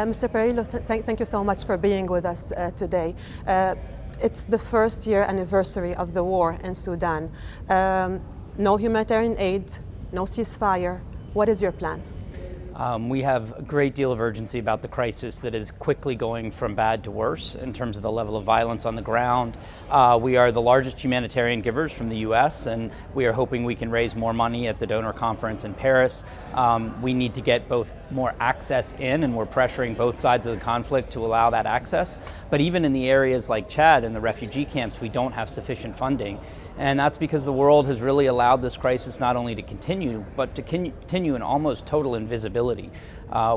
Mr. Beirillo, thank you so much for being with us today. It's the first year anniversary of the war in Sudan. No humanitarian aid, no ceasefire. What is your plan? We have a great deal of urgency about the crisis that is quickly going from bad to worse in terms of the level of violence on the ground. We are the largest humanitarian givers from the U.S., and we are hoping we can raise more money at the donor conference in Paris. We need to get both more access in, and we're pressuring both sides of the conflict to allow that access. But even in the areas like Chad and the refugee camps, we don't have sufficient funding. And that's because the world has really allowed this crisis not only to continue, but to continue in almost total invisibility.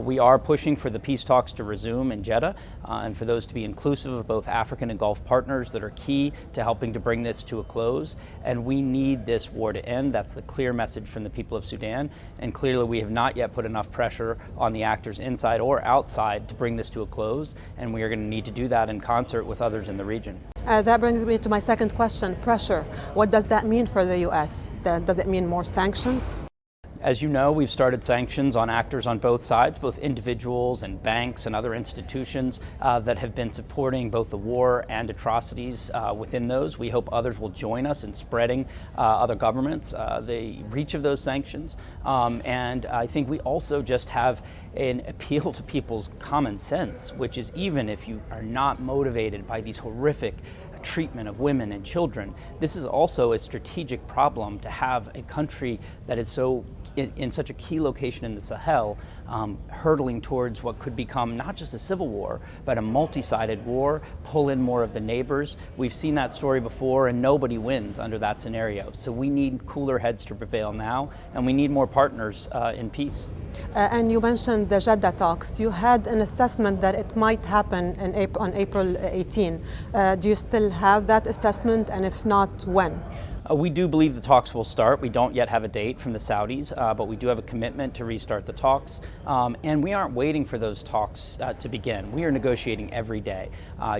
We are pushing for the peace talks to resume in Jeddah, and for those to be inclusive of both African and Gulf partners that are key to helping to bring this to a close. And we need this war to end. That's the clear message from the people of Sudan. And clearly we have not yet put enough pressure on the actors inside or outside to bring this to a close. And we are going to need to do that in concert with others in the region. That brings me to my second question, pressure. What does that mean for the U.S.? Does it mean more sanctions? As you know, we've started sanctions on actors on both sides, both individuals and banks and other institutions that have been supporting both the war and atrocities within those. We hope others will join us in spreading other governments the reach of those sanctions. And I think we also just have an appeal to people's common sense, which is even if you are not motivated by these horrific treatment of women and children, this is also a strategic problem to have a country that is so in such a key location in the Sahel, hurtling towards what could become not just a civil war, but a multi-sided war, pull in more of the neighbors. We've seen that story before, and nobody wins under that scenario. So we need cooler heads to prevail now, and we need more partners in peace. And you mentioned the Jeddah talks. You had an assessment that it might happen on April 18. Do you still have that assessment, and if not, when? We do believe the talks will start. We don't yet have a date from the Saudis, but we do have a commitment to restart the talks. And we aren't waiting for those talks to begin. We are negotiating every day.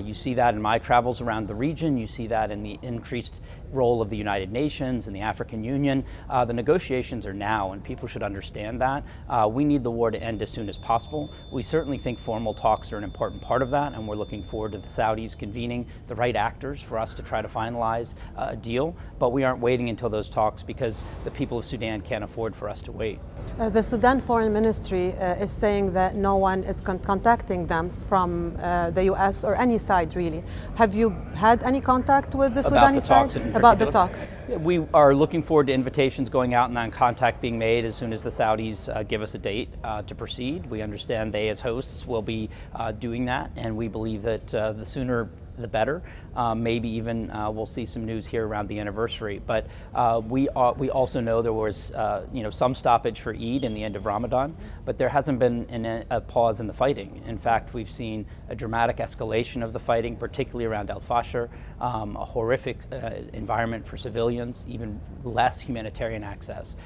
You see that in my travels around the region. You see that in the increased role of the United Nations and the African Union. The negotiations are now, and people should understand that. We need the war to end as soon as possible. We certainly think formal talks are an important part of that, and we're looking forward to the Saudis convening the right actors for us to try to finalize a deal. But we aren't waiting until those talks because the people of Sudan can't afford for us to wait. The Sudan Foreign Ministry is saying that no one is contacting them from the U.S. or any side, really. Have you had any contact with the Sudanese side about the talks? We are looking forward to invitations going out and then contact being made as soon as the Saudis give us a date to proceed. We understand they, as hosts, will be doing that, and we believe that the sooner the better. Maybe even we'll see some news here around the anniversary. But we also know there was some stoppage for Eid in the end of Ramadan, but there hasn't been a pause in the fighting. In fact, we've seen a dramatic escalation of the fighting, particularly around Al Fasher, a horrific environment for civilians, even less humanitarian access.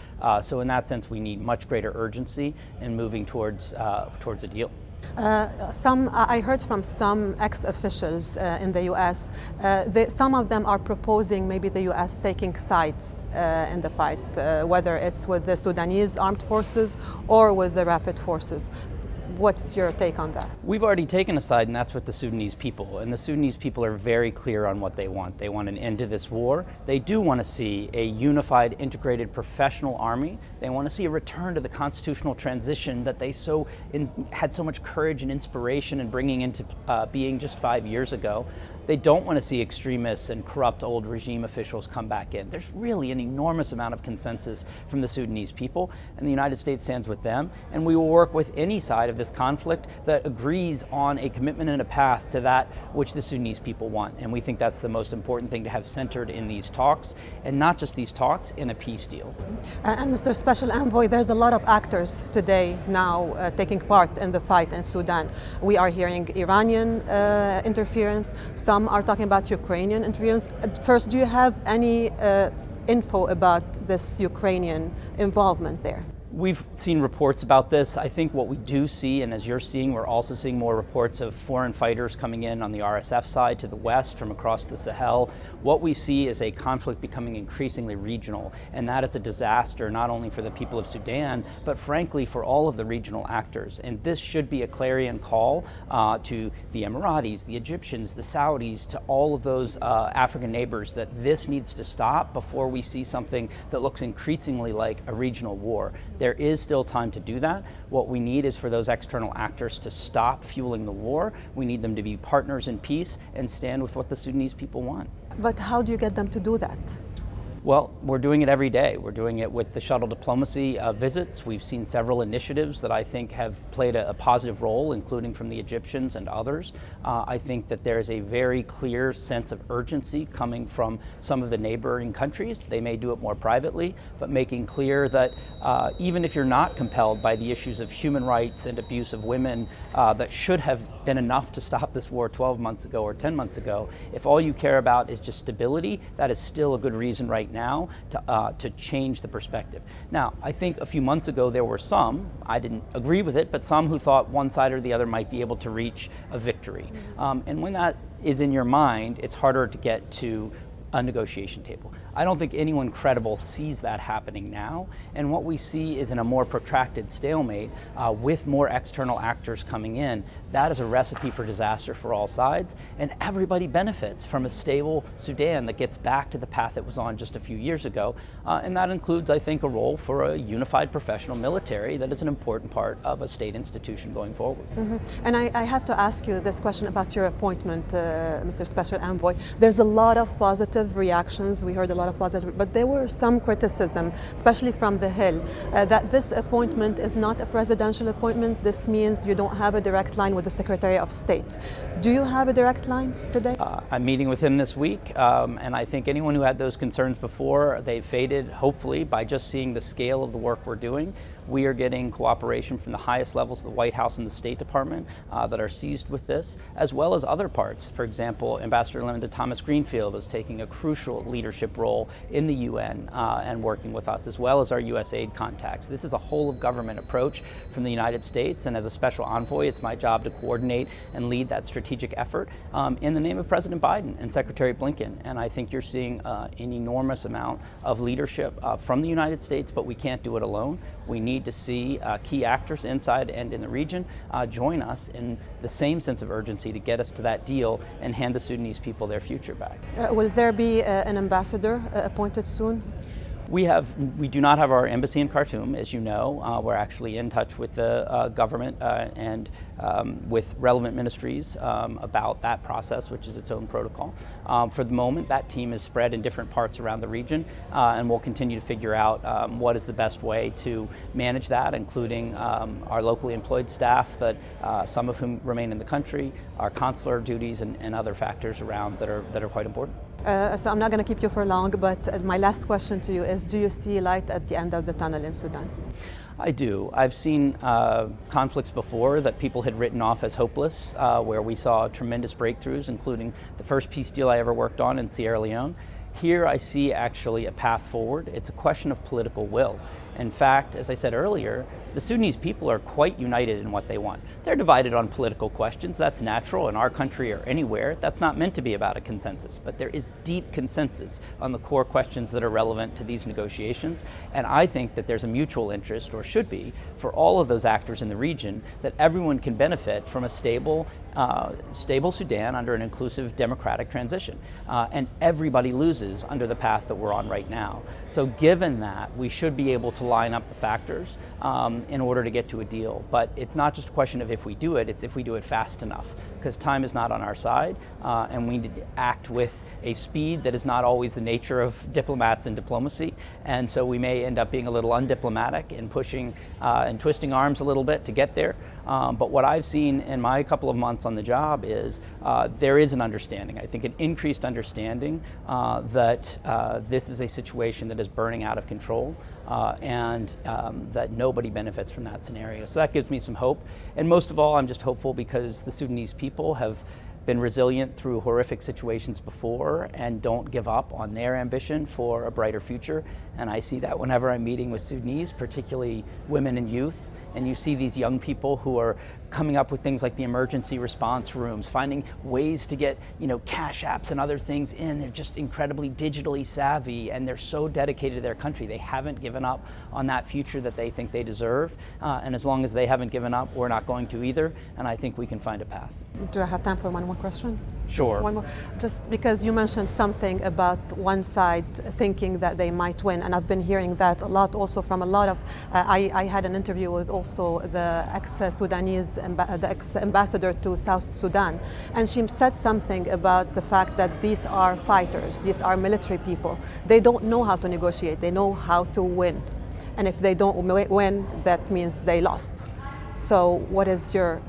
So in that sense, we need much greater urgency in moving towards a deal. I heard from some ex-officials in the U.S. Some of them are proposing maybe the U.S. taking sides in the fight, whether it's with the Sudanese armed forces or with the rapid forces. What's your take on that? We've already taken a side, and that's with the Sudanese people. And the Sudanese people are very clear on what they want. They want an end to this war. They do want to see a unified, integrated, professional army. They want to see a return to the constitutional transition that they had so much courage and inspiration in bringing into being just 5 years ago. They don't want to see extremists and corrupt old regime officials come back in. There's really an enormous amount of consensus from the Sudanese people, and the United States stands with them. And we will work with any side of this conflict that agrees on a commitment and a path to that which the Sudanese people want. And we think that's the most important thing to have centered in these talks, and not just these talks, in a peace deal. And Mr. Special Envoy, there's a lot of actors today now taking part in the fight in Sudan. We are hearing Iranian interference. Some are talking about Ukrainian interference. First, do you have any info about this Ukrainian involvement there? We've seen reports about this. I think what we do see, and as you're seeing, we're also seeing more reports of foreign fighters coming in on the RSF side to the west from across the Sahel. What we see is a conflict becoming increasingly regional, and that is a disaster not only for the people of Sudan, but frankly for all of the regional actors. And this should be a clarion call to the Emiratis, the Egyptians, the Saudis, to all of those African neighbors that this needs to stop before we see something that looks increasingly like a regional war. There is still time to do that. What we need is for those external actors to stop fueling the war. We need them to be partners in peace and stand with what the Sudanese people want. But how do you get them to do that? Well, we're doing it every day. We're doing it with the shuttle diplomacy visits. We've seen several initiatives that I think have played a positive role, including from the Egyptians and others. I think that there is a very clear sense of urgency coming from some of the neighboring countries. They may do it more privately, but making clear that even if you're not compelled by the issues of human rights and abuse of women that should have been enough to stop this war 12 months ago or 10 months ago, if all you care about is just stability, that is still a good reason right now to change the perspective. Now, I think a few months ago there were some, I didn't agree with it, but some who thought one side or the other might be able to reach a victory. And when that is in your mind, it's harder to get to a negotiation table. I don't think anyone credible sees that happening now, and what we see is in a more protracted stalemate with more external actors coming in. That is a recipe for disaster for all sides, and everybody benefits from a stable Sudan that gets back to the path it was on just a few years ago, and that includes, I think, a role for a unified professional military that is an important part of a state institution going forward. And I have to ask you this question about your appointment, Mr. Special Envoy. There's a lot of positive reactions. We heard a lot of positive, but there were some criticism, especially from the Hill, that this appointment is not a presidential appointment. This means you don't have a direct line with the Secretary of State. Do you have a direct line today? I'm meeting with him this week, and I think anyone who had those concerns before, they've faded, hopefully, by just seeing the scale of the work we're doing. We are getting cooperation from the highest levels of the White House and the State Department that are seized with this, as well as other parts. For example, Ambassador Linda Thomas Greenfield is taking a crucial leadership role in the UN and working with us, as well as our USAID contacts. This is a whole-of-government approach from the United States, and as a special envoy, it's my job to coordinate and lead that strategic effort in the name of President Biden and Secretary Blinken. And I think you're seeing an enormous amount of leadership from the United States, but we can't do it alone. We need to see key actors inside and in the region join us in the same sense of urgency to get us to that deal and hand the Sudanese people their future back. Will there be an ambassador appointed soon? We do not have our embassy in Khartoum, as you know. We're actually in touch with the government and with relevant ministries about that process, which is its own protocol. For the moment, that team is spread in different parts around the region, and we'll continue to figure out what is the best way to manage that, including our locally employed staff, that some of whom remain in the country, our consular duties, and other factors around that are quite important. So I'm not going to keep you for long, but my last question to you is, do you see light at the end of the tunnel in Sudan? I do. I've seen conflicts before that people had written off as hopeless, where we saw tremendous breakthroughs, including the first peace deal I ever worked on in Sierra Leone. Here I see actually a path forward. It's a question of political will. In fact, as I said earlier, the Sudanese people are quite united in what they want. They're divided on political questions. That's natural in our country or anywhere. That's not meant to be about a consensus, but there is deep consensus on the core questions that are relevant to these negotiations. And I think that there's a mutual interest, or should be, for all of those actors in the region, that everyone can benefit from a stable Sudan under an inclusive democratic transition. And everybody loses under the path that we're on right now. So given that, we should be able to line up the factors in order to get to a deal. But it's not just a question of if we do it, it's if we do it fast enough, because time is not on our side, and we need to act with a speed that is not always the nature of diplomats and diplomacy. And so we may end up being a little undiplomatic and pushing and twisting arms a little bit to get there. But what I've seen in my couple of months on the job is there is an understanding, I think an increased understanding that this is a situation that is burning out of control, and that nobody benefits from that scenario. So that gives me some hope. And most of all, I'm just hopeful because the Sudanese people have been resilient through horrific situations before and don't give up on their ambition for a brighter future. And I see that whenever I'm meeting with Sudanese, particularly women and youth, and you see these young people who are coming up with things like the emergency response rooms, finding ways to get, cash apps and other things in. They're just incredibly digitally savvy, and they're so dedicated to their country. They haven't given up on that future that they think they deserve. And as long as they haven't given up, we're not going to either. And I think we can find a path. Do I have time for one more question? Sure. One more. Just because you mentioned something about one side thinking that they might win, and I've been hearing that a lot also from a lot of, I had an interview with also the ex-Sudanese, the ex-ambassador to South Sudan, and she said something about the fact that these are fighters, these are military people. They don't know how to negotiate, they know how to win. And if they don't win, that means they lost. So what is your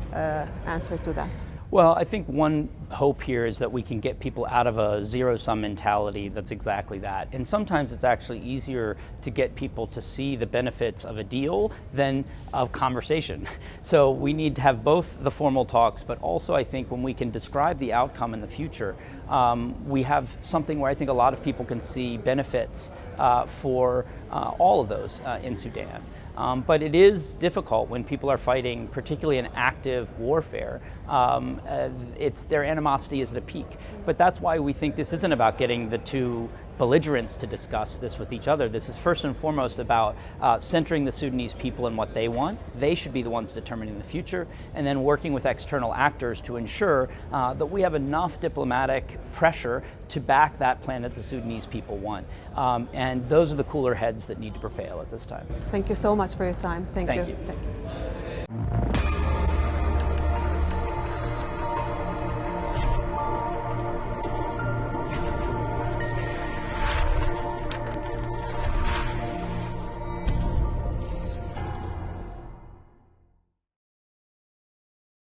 answer to that? Well, I think one hope here is that we can get people out of a zero-sum mentality that's exactly that. And sometimes it's actually easier to get people to see the benefits of a deal than of conversation. So we need to have both the formal talks, but also I think when we can describe the outcome in the future, we have something where I think a lot of people can see benefits for all of those in Sudan. But it is difficult when people are fighting, particularly in active warfare. Their animosity is at a peak. But that's why we think this isn't about getting the two belligerents to discuss this with each other. This is first and foremost about centering the Sudanese people in what they want. They should be the ones determining the future, and then working with external actors to ensure that we have enough diplomatic pressure to back that plan that the Sudanese people want. And those are the cooler heads that need to prevail at this time. Thank you so much for your time. Thank you. Thank you.